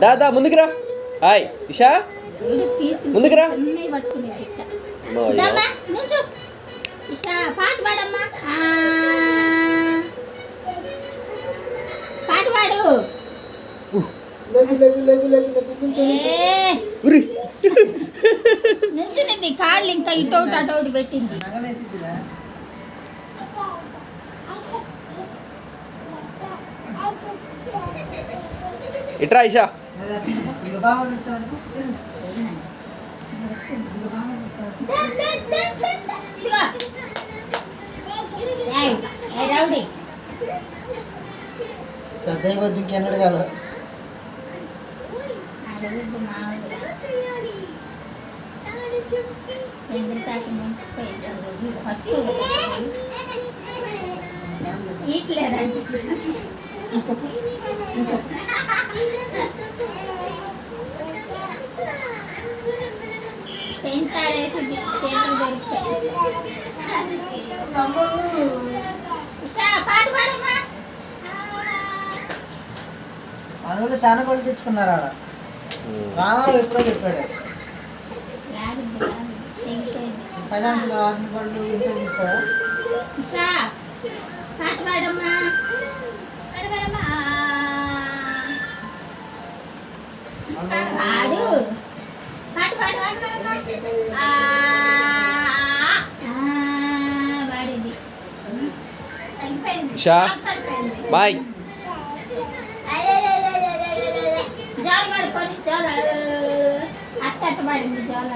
దాదా ముందుకురా. Hi Isha ముందుకురా. పాట పాడమ్మా, పాట పాడు. నుంచునింది, కాళ్ళు ఇంకా ఇటోటి అటోటి పెట్టింది. ఇట్రా ఇషా. పెద్ద కొద్ది ఇంకెన్నడు కాదు. ఇట్లేదండి పెంచాడేసి చేతులు దొరుకుతాయి. పాట పాడమ్మా. మన వాళ్ళు చాలా పళ్ళు తెచ్చుకున్నారు ఆడ. రామారావు ఎప్పుడో చెప్పాడు ఫైనాన్షియల్ ఆర్మీ పళ్ళు ఇంట్లో చూస్తావా. పాట పాడమ్మా, పాడు, పాట పాడు. పాడింది. ఇషా బాయ్. జోల పడుకొని జోల అట్ట పాడింది జోల.